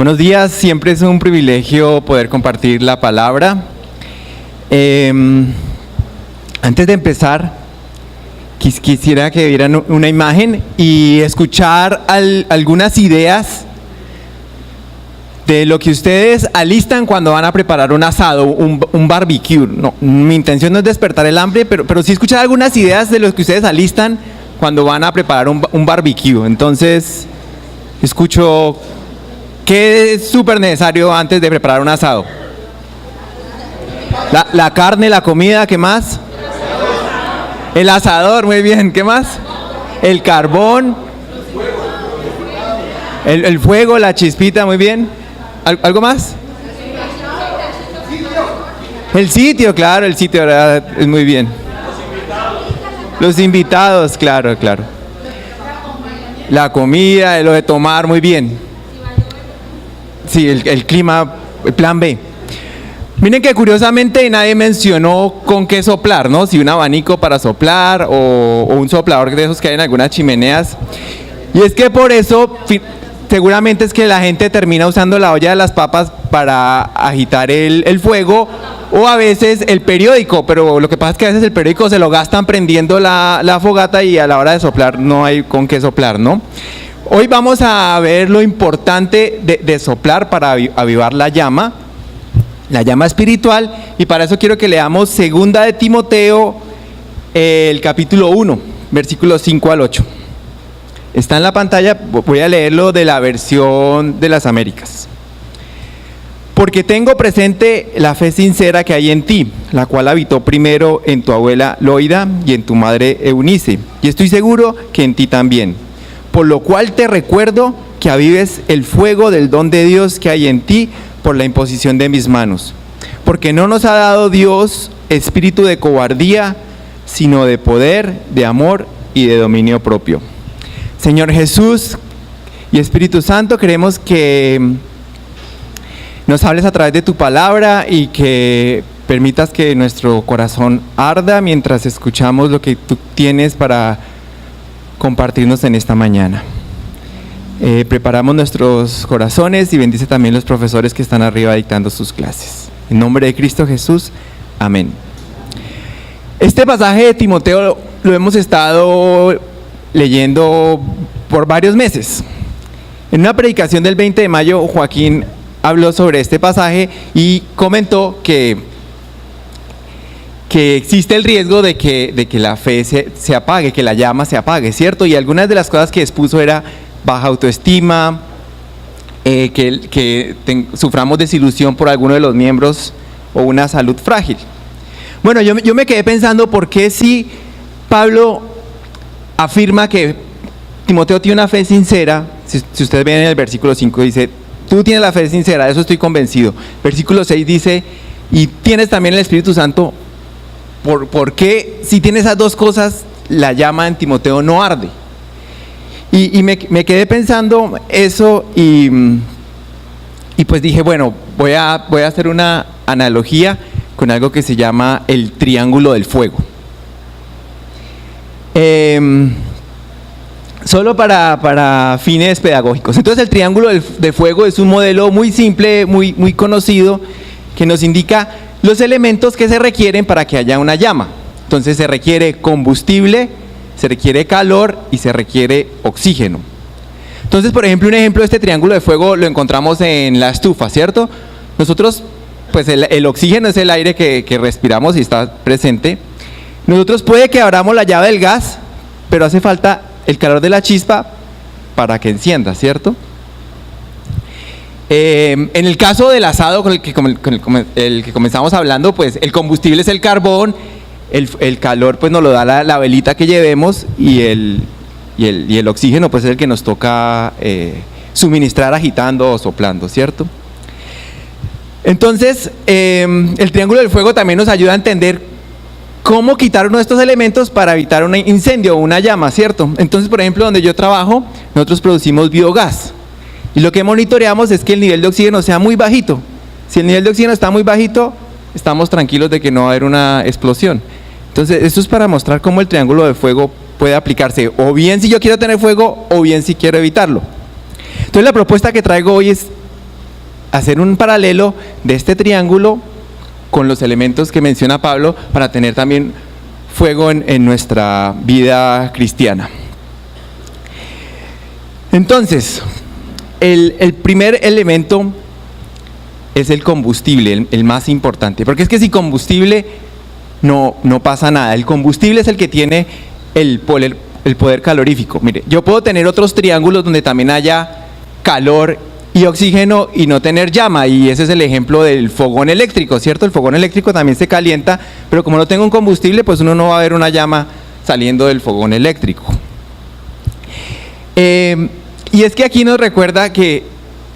Buenos días, siempre es un privilegio poder compartir la palabra. Antes de empezar, quisiera que vieran una imagen y escuchar algunas ideas de lo que ustedes alistan cuando van a preparar un asado, un barbecue. No, mi intención no es despertar el hambre, pero sí escuchar algunas ideas de lo que ustedes alistan cuando van a preparar un barbecue. Entonces, escucho qué es súper necesario antes de preparar un asado. La carne, la comida, ¿qué más? El asador, muy bien, ¿qué más? El carbón, el fuego, la chispita, muy bien. ¿Algo más? El sitio, claro, el sitio, ¿verdad? Es muy bien. Los invitados, claro. La comida, lo de tomar, muy bien. Sí, el clima, el plan B. Miren que curiosamente nadie mencionó con qué soplar, ¿no? Si un abanico para soplar o un soplador de esos que hay en algunas chimeneas. Y es que por eso seguramente es que la gente termina usando la olla de las papas para agitar el fuego, o a veces el periódico, pero lo que pasa es que a veces el periódico se lo gastan prendiendo la fogata y a la hora de soplar no hay con qué soplar, ¿no? Hoy vamos a ver lo importante de soplar para avivar la llama espiritual, y para eso quiero que leamos 2 de Timoteo, el capítulo 1, versículos 5 al 8. Está en la pantalla, voy a leerlo de la versión de las Américas. Porque tengo presente la fe sincera que hay en ti, la cual habitó primero en tu abuela Loida y en tu madre Eunice, y estoy seguro que en ti también. Por lo cual te recuerdo que avives el fuego del don de Dios que hay en ti por la imposición de mis manos. Porque no nos ha dado Dios espíritu de cobardía, sino de poder, de amor y de dominio propio. Señor Jesús y Espíritu Santo, queremos que nos hables a través de tu palabra y que permitas que nuestro corazón arda mientras escuchamos lo que tú tienes para compartirnos en esta mañana. Preparamos nuestros corazones y bendice también los profesores que están arriba dictando sus clases. En nombre de Cristo Jesús, amén. Este pasaje de Timoteo lo hemos estado leyendo por varios meses. En una predicación del 20 de mayo, Joaquín habló sobre este pasaje y comentó que existe el riesgo de que la fe se apague, que la llama se apague, ¿cierto? Y algunas de las cosas que expuso era baja autoestima, que suframos desilusión por alguno de los miembros o una salud frágil. Bueno, yo me quedé pensando por qué si Pablo afirma que Timoteo tiene una fe sincera. Si ustedes ven en el versículo 5 dice, tú tienes la fe sincera, de eso estoy convencido. Versículo 6 dice, y tienes también el Espíritu Santo. ¿Por qué si tiene esas dos cosas la llama en Timoteo no arde? Y me quedé pensando eso y pues dije, bueno, voy a hacer una analogía con algo que se llama el triángulo del fuego. Solo para fines pedagógicos. Entonces el triángulo de fuego es un modelo muy simple, muy conocido, que nos indica los elementos que se requieren para que haya una llama. Entonces se requiere combustible, se requiere calor y se requiere oxígeno. Entonces, por ejemplo, un ejemplo de este triángulo de fuego lo encontramos en la estufa, ¿cierto? Nosotros, pues el oxígeno es el aire que respiramos y está presente. Nosotros puede que abramos la llave del gas, pero hace falta el calor de la chispa para que encienda, ¿cierto? En el caso del asado con el que comenzamos hablando, pues el combustible es el carbón, el calor pues nos lo da la velita que llevemos y el oxígeno pues es el que nos toca suministrar agitando o soplando, ¿cierto? Entonces, el triángulo del fuego también nos ayuda a entender cómo quitar uno de estos elementos para evitar un incendio o una llama, ¿cierto? Entonces, por ejemplo, donde yo trabajo, nosotros producimos biogás. Y lo que monitoreamos es que el nivel de oxígeno sea muy bajito. Si el nivel de oxígeno está muy bajito, estamos tranquilos de que no va a haber una explosión. Entonces, esto es para mostrar cómo el triángulo de fuego puede aplicarse, o bien si yo quiero tener fuego, o bien si quiero evitarlo. Entonces, la propuesta que traigo hoy es hacer un paralelo de este triángulo con los elementos que menciona Pablo para tener también fuego en nuestra vida cristiana. Entonces, el primer elemento es el combustible, el más importante, porque es que sin combustible no pasa nada. El combustible es el que tiene el poder calorífico. Mire, yo puedo tener otros triángulos donde también haya calor y oxígeno y no tener llama, y ese es el ejemplo del fogón eléctrico, ¿cierto? El fogón eléctrico también se calienta, pero como no tengo un combustible, pues uno no va a ver una llama saliendo del fogón eléctrico. Y es que aquí nos recuerda que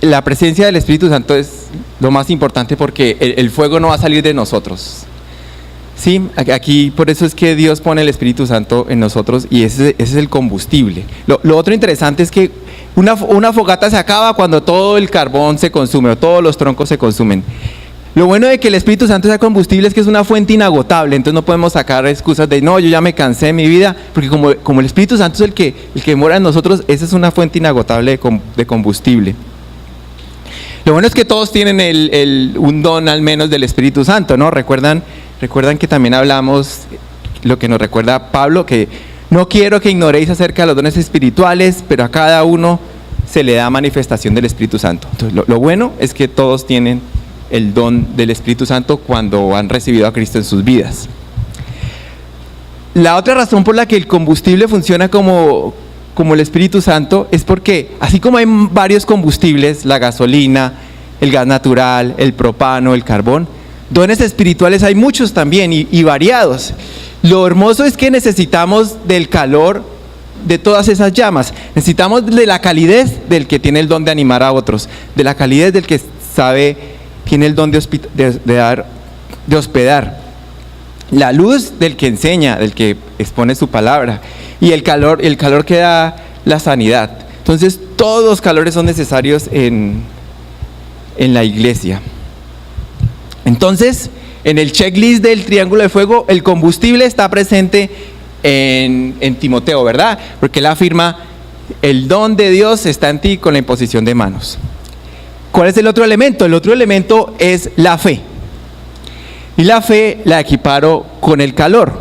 la presencia del Espíritu Santo es lo más importante, porque el fuego no va a salir de nosotros. Sí, aquí por eso es que Dios pone el Espíritu Santo en nosotros, y ese es el combustible. Lo otro interesante es que una fogata se acaba cuando todo el carbón se consume o todos los troncos se consumen. Lo bueno de que el Espíritu Santo sea combustible es que es una fuente inagotable, entonces no podemos sacar excusas de no, yo ya me cansé de mi vida, porque como el Espíritu Santo es el que mora en nosotros, esa es una fuente inagotable de combustible. Lo bueno es que todos tienen un don al menos del Espíritu Santo, ¿no? Recuerdan que también hablamos, lo que nos recuerda Pablo, que no quiero que ignoréis acerca de los dones espirituales, pero a cada uno se le da manifestación del Espíritu Santo. Entonces, lo bueno es que todos tienen el don del Espíritu Santo cuando han recibido a Cristo en sus vidas. La otra razón por la que el combustible funciona como el Espíritu Santo es porque, así como hay varios combustibles, la gasolina, el gas natural, el propano, el carbón, dones espirituales hay muchos también y variados. Lo hermoso es que necesitamos del calor de todas esas llamas, necesitamos de la calidez del que tiene el don de animar a otros, de la calidez del que tiene el don de hospedar, la luz del que enseña, del que expone su palabra, y el calor que da la sanidad. Entonces todos los calores son necesarios en la iglesia. Entonces, en el checklist del triángulo de fuego, el combustible está presente en Timoteo, ¿verdad? Porque él afirma, el don de Dios está en ti con la imposición de manos. ¿Cuál es el otro elemento? El otro elemento es la fe. Y la fe la equiparo con el calor.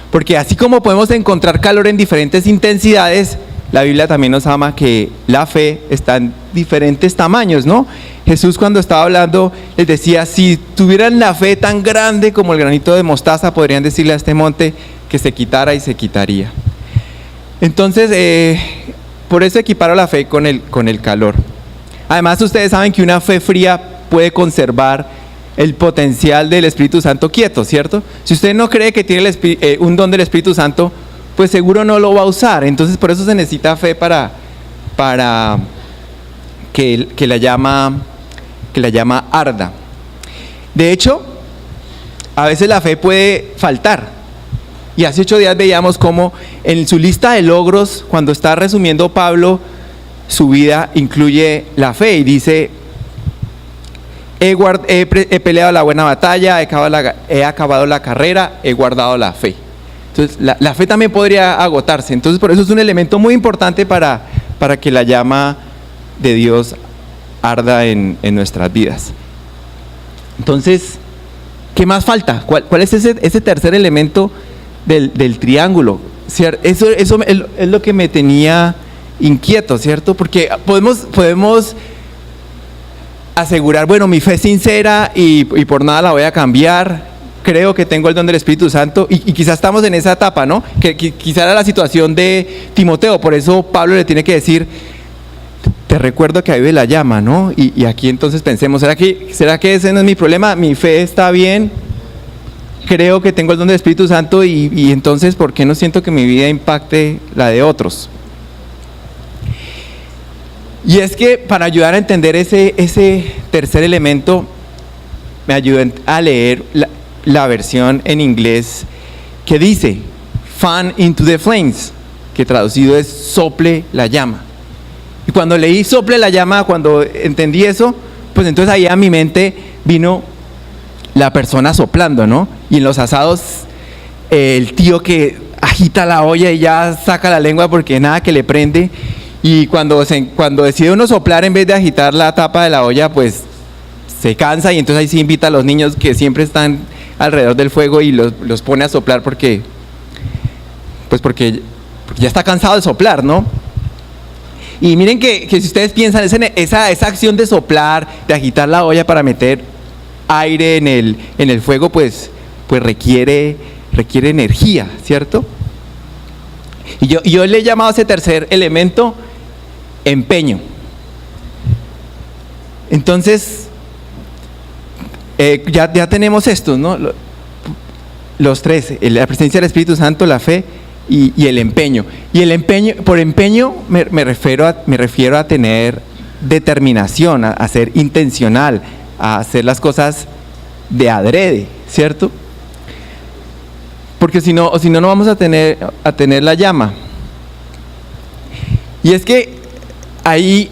Porque así como podemos encontrar calor en diferentes intensidades, la Biblia también nos ama que la fe está en diferentes tamaños, ¿no? Jesús, cuando estaba hablando, les decía, si tuvieran la fe tan grande como el granito de mostaza, podrían decirle a este monte que se quitara y se quitaría. Entonces, por eso equiparo la fe con el calor. Además, ustedes saben que una fe fría puede conservar el potencial del Espíritu Santo quieto, ¿cierto? Si usted no cree que tiene un don del Espíritu Santo, pues seguro no lo va a usar. Entonces, por eso se necesita fe para que la llama arda. De hecho, a veces la fe puede faltar. Y hace 8 días veíamos cómo en su lista de logros, cuando está resumiendo Pablo su vida, incluye la fe y dice, he peleado la buena batalla, he acabado la carrera, he guardado la fe. Entonces la fe también podría agotarse. Entonces por eso es un elemento muy importante para que la llama de Dios arda en nuestras vidas. Entonces, ¿qué más falta? ¿Cuál es ese tercer elemento del triángulo? Eso es lo que me tenía inquieto, ¿cierto? Porque podemos asegurar, bueno, mi fe es sincera y por nada la voy a cambiar, creo que tengo el don del Espíritu Santo, y quizás estamos en esa etapa, ¿no? Que quizá era la situación de Timoteo, por eso Pablo le tiene que decir, te recuerdo que ahí ve la llama, ¿no? Y aquí entonces pensemos, ¿será que ese no es mi problema? Mi fe está bien, creo que tengo el don del Espíritu Santo y entonces, ¿por qué no siento que mi vida impacte la de otros? Y es que para ayudar a entender ese tercer elemento, me ayudó a leer la versión en inglés que dice, fan into the flames, que traducido es sople la llama. Y cuando leí sople la llama, cuando entendí eso, pues entonces ahí a mi mente vino la persona soplando, ¿no? Y en los asados, el tío que agita la olla y ya saca la lengua porque nada que le prende. Y cuando decide uno soplar, en vez de agitar la tapa de la olla, pues se cansa y entonces ahí sí invita a los niños que siempre están alrededor del fuego y los pone a soplar porque ya está cansado de soplar, ¿no? Y miren que si ustedes piensan, esa acción de soplar, de agitar la olla para meter aire en el fuego, pues requiere energía, ¿cierto? Y yo le he llamado a ese tercer elemento empeño. Entonces, ya tenemos estos, ¿no? Los tres, la presencia del Espíritu Santo, la fe y el empeño. Y el empeño, por empeño me refiero a tener determinación, a ser intencional, a hacer las cosas de adrede, ¿cierto? Porque si no vamos a tener la llama. Y es que ahí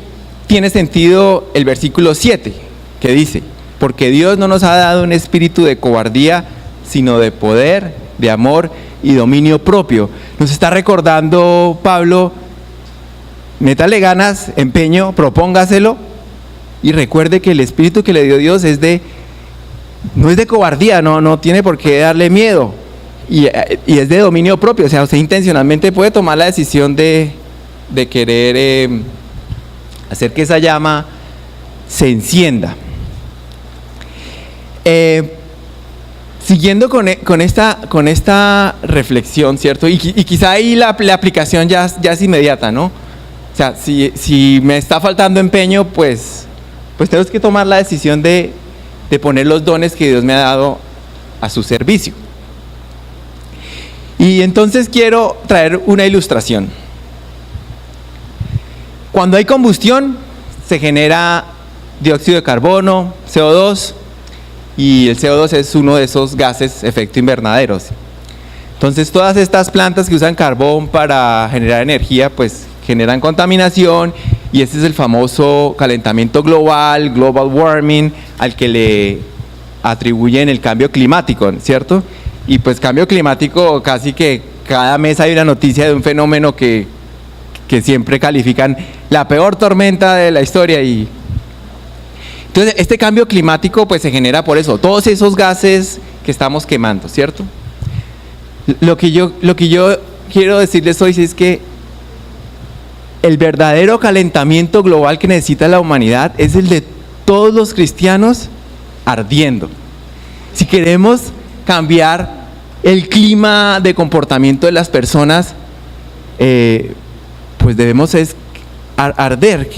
tiene sentido el versículo 7, que dice: porque Dios no nos ha dado un espíritu de cobardía, sino de poder, de amor y dominio propio. Nos está recordando Pablo: métale ganas, empeño, propóngaselo y recuerde que el espíritu que le dio Dios no es de cobardía, no tiene por qué darle miedo, y es de dominio propio. O sea, usted intencionalmente puede tomar la decisión de querer hacer que esa llama se encienda. Siguiendo con esta reflexión, ¿cierto? Y quizá ahí la aplicación ya es inmediata, ¿no? O sea, si me está faltando empeño, pues tengo que tomar la decisión de poner los dones que Dios me ha dado a su servicio. Y entonces quiero traer una ilustración. Cuando hay combustión, se genera dióxido de carbono, CO2, y el CO2 es uno de esos gases efecto invernaderos. Entonces todas estas plantas que usan carbón para generar energía, pues generan contaminación, y ese es el famoso calentamiento global, global warming, al que le atribuyen el cambio climático, ¿cierto? Y pues cambio climático, casi que cada mes hay una noticia de un fenómeno que siempre califican la peor tormenta de la historia. Y entonces este cambio climático pues se genera por eso, todos esos gases que estamos quemando, ¿cierto? Lo que yo quiero decirles hoy es que el verdadero calentamiento global que necesita la humanidad es el de todos los cristianos ardiendo. Si queremos cambiar el clima de comportamiento de las personas, pues debemos arder,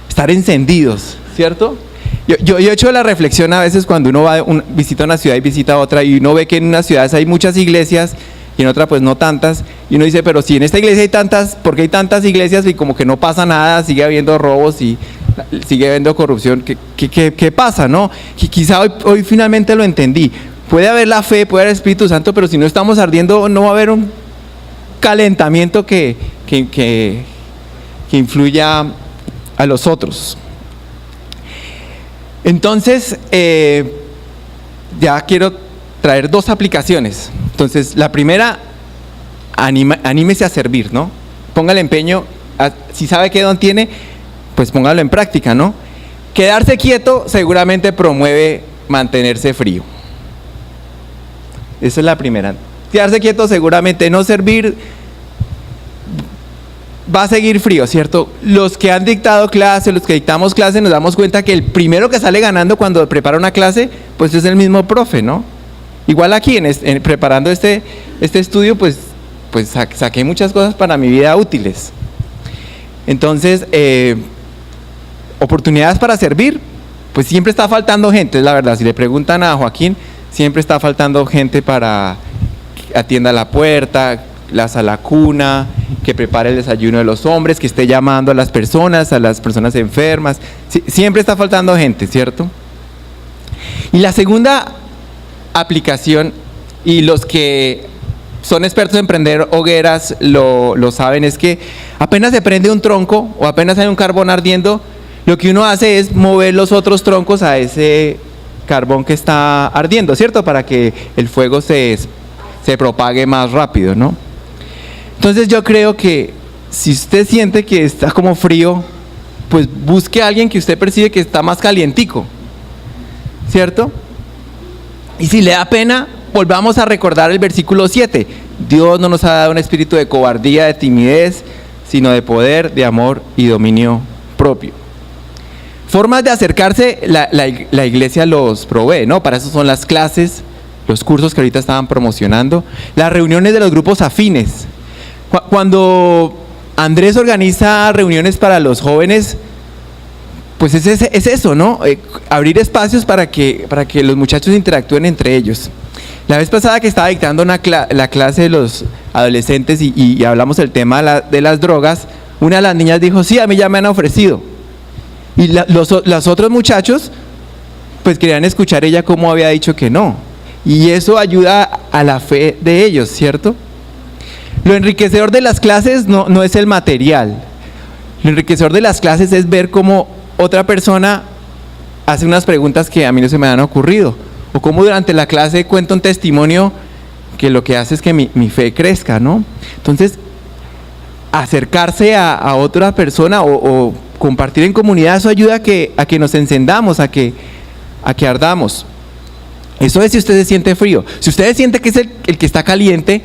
estar encendidos, ¿cierto? Yo he hecho la reflexión a veces cuando uno visita una ciudad y visita otra, y uno ve que en unas ciudades hay muchas iglesias y en otra pues no tantas, y uno dice, pero si en esta iglesia hay tantas, ¿por qué hay tantas iglesias y como que no pasa nada, sigue habiendo robos y sigue habiendo corrupción? ¿Qué pasa, no? Quizá hoy finalmente lo entendí. Puede haber la fe, puede haber el Espíritu Santo, pero si no estamos ardiendo, no va a haber un calentamiento que influya a los otros. Entonces, ya quiero traer dos aplicaciones. Entonces, la primera, anímese a servir, ¿no? Póngale empeño, si sabe qué don tiene, pues póngalo en práctica, ¿no? Quedarse quieto seguramente promueve mantenerse frío. Esa es la primera. Quedarse quieto seguramente, no servir, va a seguir frío, ¿cierto? Los que han dictado clase, los que dictamos clase, nos damos cuenta que el primero que sale ganando cuando prepara una clase, pues es el mismo profe, ¿no? Igual aquí, preparando este estudio, pues saqué muchas cosas para mi vida útiles. Entonces, oportunidades para servir, pues siempre está faltando gente, es la verdad. Si le preguntan a Joaquín, siempre está faltando gente para que atienda la puerta, la sala cuna, que prepare el desayuno de los hombres, que esté llamando a las personas enfermas. Siempre está faltando gente, ¿cierto? Y la segunda aplicación, y los que son expertos en prender hogueras lo saben, es que apenas se prende un tronco o apenas hay un carbón ardiendo, lo que uno hace es mover los otros troncos a ese carbón que está ardiendo, ¿cierto? Para que el fuego se propague más rápido, ¿no? Entonces yo creo que si usted siente que está como frío, pues busque a alguien que usted percibe que está más calientico ¿cierto? Y si le da pena, volvamos a recordar el versículo 7. Dios no nos ha dado un espíritu de cobardía, de timidez, sino de poder, de amor y dominio propio. Formas de acercarse, la iglesia los provee, ¿no? Para eso son las clases, los cursos que ahorita estaban promocionando, las reuniones de los grupos afines. Cuando Andrés organiza reuniones para los jóvenes, pues es eso, ¿no? Abrir espacios para que los muchachos interactúen entre ellos. La vez pasada que estaba dictando la clase de los adolescentes y hablamos del tema de las drogas, una de las niñas dijo, sí, a mí ya me han ofrecido. Y los otros muchachos, pues querían escuchar ella cómo había dicho que no. Y eso ayuda a la fe de ellos, ¿cierto? Lo enriquecedor de las clases no es el material. Lo enriquecedor de las clases es ver cómo otra persona hace unas preguntas que a mí no se me han ocurrido. O cómo durante la clase cuenta un testimonio que lo que hace es que mi fe crezca, ¿no? Entonces, acercarse a otra persona o compartir en comunidad, eso ayuda a que nos encendamos, a que ardamos. Eso es si usted se siente frío. Si usted siente que es el que está caliente,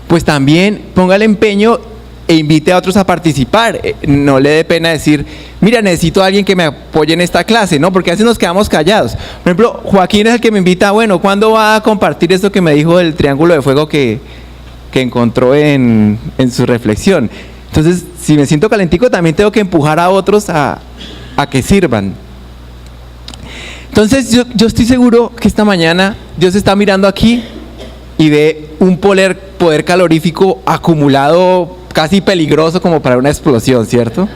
pues también ponga el empeño e invite a otros a participar. No le dé pena decir, mira, necesito a alguien que me apoye en esta clase, ¿no? Porque a veces nos quedamos callados. Por ejemplo, Joaquín es el que me invita, bueno, ¿cuándo va a compartir esto que me dijo del triángulo de fuego que encontró en su reflexión? Entonces, si me siento calentico, también tengo que empujar a otros a que sirvan. Entonces, yo estoy seguro que esta mañana Dios está mirando aquí y ve un poder calorífico acumulado, casi peligroso como para una explosión, ¿cierto?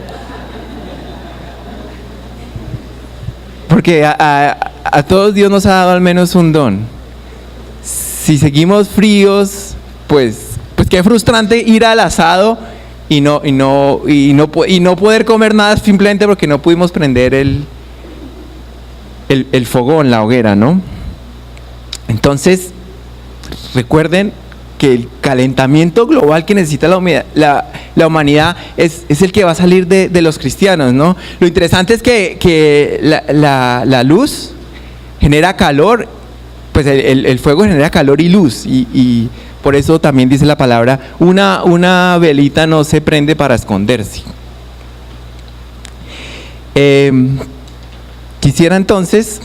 Porque a todos Dios nos ha dado al menos un don. Si seguimos fríos, pues qué frustrante ir al asado y no poder comer nada simplemente porque no pudimos prender el fogón, la hoguera, ¿no? Entonces, recuerden que el calentamiento global que necesita la humanidad es el que va a salir de los cristianos, ¿no? Lo interesante es que la luz genera calor, pues el fuego genera calor y luz, y por eso también dice la palabra, una velita no se prende para esconderse. Quisiera entonces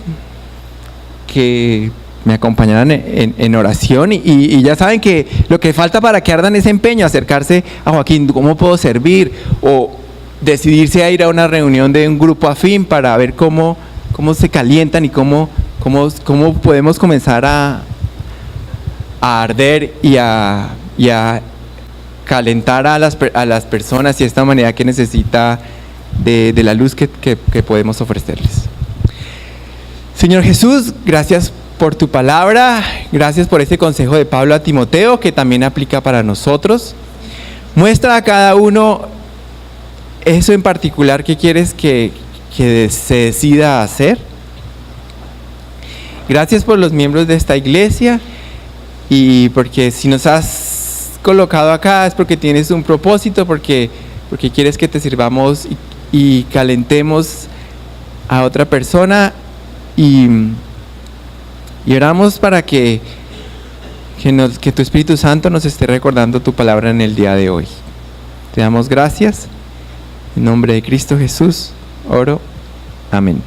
que me acompañaran en oración y ya saben que lo que falta para que ardan es empeño, acercarse a Joaquín, ¿cómo puedo servir? O decidirse a ir a una reunión de un grupo afín para ver cómo se calientan y cómo podemos comenzar a arder y a calentar a las personas y de esta manera que necesita de la luz que podemos ofrecerles. Señor Jesús, gracias por tu palabra, gracias por este consejo de Pablo a Timoteo que también aplica para nosotros. Muestra a cada uno eso en particular que quieres que se decida hacer. Gracias por los miembros de esta iglesia y porque si nos has colocado acá es porque tienes un propósito, porque quieres que te sirvamos y calentemos a otra persona y oramos para que tu Espíritu Santo nos esté recordando tu palabra en el día de hoy. Te damos gracias. En nombre de Cristo Jesús, oro. Amén.